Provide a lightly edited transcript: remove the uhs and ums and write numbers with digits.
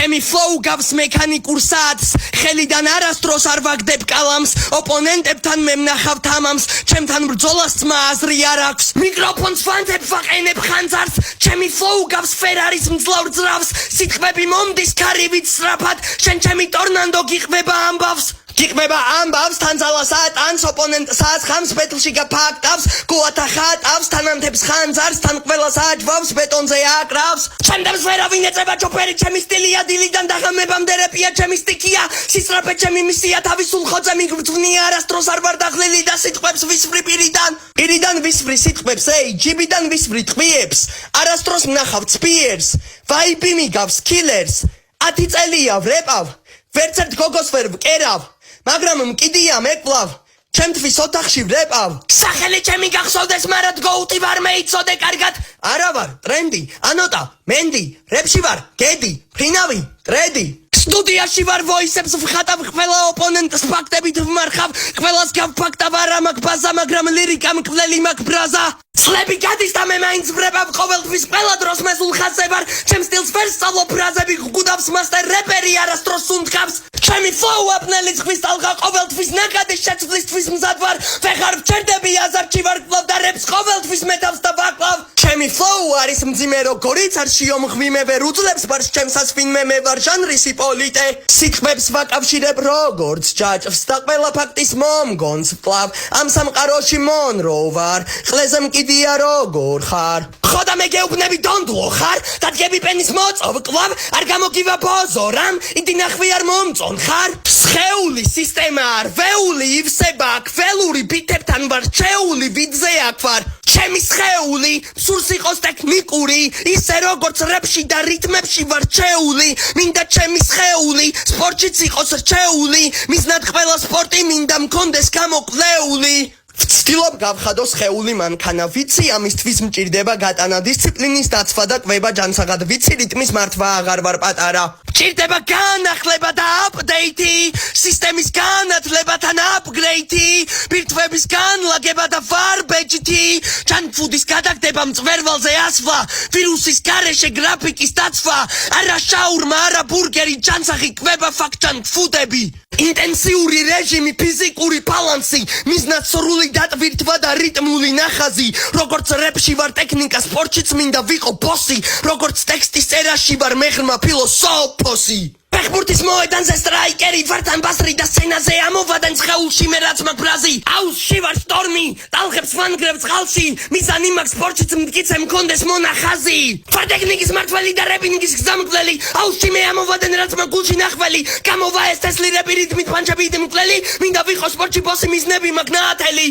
ჩემი flow გავს მექანიკურ საათს ხელიდან არასდროს არ ვაგდებ კალამს ოპონენტებთან მე ვნახავ თამამს ჩემთან ბრძოლას ძმა აზრი არ აქვს მიკროფონს ვანთებ ვაყენებ ხანძარს ჩემი flow გავს ფერარის მძლავრ ძრავს სიტყვები მომდის ქარივით სწრაფად შენ ჩემი ტორნანდო გიყვება ამბავს გიყვება ამბავს თან ძალას ატანს ოპონენტსაც ხამს ბეთლში გაფაქტავს გოათა ხატავს თანამთებს ხანძარს თან ყველას აჯვავს ბეტონზე აკრავს ჩემს ვერავინ ეწება ჩოპერი ჩემი სტილია დილიდან დაღამებამდე რეპია ჩემი სტიქია სისწრაფე ჩემი მისია თავისულ ხოძე მიგრძვნია არასდროს არ ვარ დაღლილი და სიტყვებს ვისვრი პირიდან ვისვრი სიტყვებს ჯიბიდან ვისვრი ტყვიებს არასდროს ვნახავ ცფიერს ვაიბი მიგავს კილერს 10 წელია ვრეპავ ვერცერთ გოგოს ვერ ვკერავ მაგრამ მკიდია მეკლავ ჩემთვის ოთახში ვრეპავ სახელი ჩემი გახსოვდეს მაგრამ გოუტი ვარ მეიცოდე კარგად არა ვარ ტრენდი ანოტა მენდი რეპში ვარ გედი ფრინავი ტრედი სტუდიაში ვარ ვოისებს ვხატავ ყველა ოპონენტს ფაქტებით ვმარხავ ყველას გავფაქტავ არა მაგ ბაზა მაგრამ ლირიკა მკვლელი მაგ ბრაზა წლები გადის და მე მაინც ვრებავ ყოველთვის ყველა დროს მეზულ ხაზზე ვარ ჩემ სტილს ვერ სწავლობ ფრაზები გვგუდავს მასტერ რეპერი არასდროს უნდგავს ჩემი flow აპნელი ზღვის ტალღა ყოველთვის ნაკადის შეცვლისთვის მზად ვარ ვეღარ ვჩერდები აზარჩი ვარ კლავ და რეპს ყოველთვის მეტავს და ვაკლავ ჩემი flow არის მძიმე როგორიც არ შეომღვი მე ვერ უძლებს ბარს ჩემსას ვინმე მე ვარ ჟანრის იპოლიტე სიტყვებს ვაკავშირებ როგორც ჯაჭვს და ყველა ფაქტის მომგონს ვკლავ ამ სამყაროში მონრო ვარ ყლეზე მკიდია როგორ ხარ ხო და მე გეუბნები დონდლო ხარ დადგები პენის მოწოვ კლავ არ გამოგივა ბოზო რამ იდი ნახვი არ მომწონ ხარ სხეული სისტემა არ ვეული ივსება კველური ბიტებთან ვარ ჩეული ვიძე აქ ვარ ჩემი სხეული სურს იყოს ტექნიკური ისე როგორც რეპში და რიტმებში ვარ ჩეული მინდა ჩემი სხეული სპორტშიც იყოს რჩეული მიზნად ყველა სპორტი მინდა მქონდეს გამოკლეული ვცდილობ გავხადო სხეული მანქანა ვიცი ამისთვის მჭირდება გატანა დისციპლინის დაცვა და კვება ჯანსაღად ვიცი რიტმის მართვა აღარ ვარ პატარა მჭირდება განახლება და აპდეითი სისტემის განათლებათან აპგრეიდი ბირთვების განლაგება და ვარბეჯითი ჯანკფუდის გადაგდება მწვერვალზე ასვლა ვირუსის გარეშე გრაფიკის დაცვა არა შაურმა არა ბურგერი ჯანსაღი კვება ფაქ ჯანკფუდები ინტენსიური რეჟიმი ფიზიკური ბალანსი მიზნად სრული დატვირთვა და რიტმული ნახაზი როგორც რეპში ვარ ტექნიკა სპორტშიც მინდა ვიყო ბოსი როგორც ტექსტის წერაში ვარ მეღრმა ფილოსოფოსი ფეხბურთის მოედანზე სტრაიკერი ვართან ბასრი და სცენაზე ამოვადენ ცხეულში მე რაც მაგ ბრაზი აუზში ვარ შტორმი ტალღებს ვანგრევ წყალში მიზანი მაგ სპორტშიც მტკიცე მქონდეს მონახაზი ვარ ტექნიკის მართველი და რეპინგის გზამკვლელი აუზში მე ამოვადენ რაც მაგ გულში ნახველი გამოვა ეს თესლი რეპი რიტმით პანჩები მკვლელი მინდა ვიყო სპორტში ბოსი მიზნები მაგ ნათელი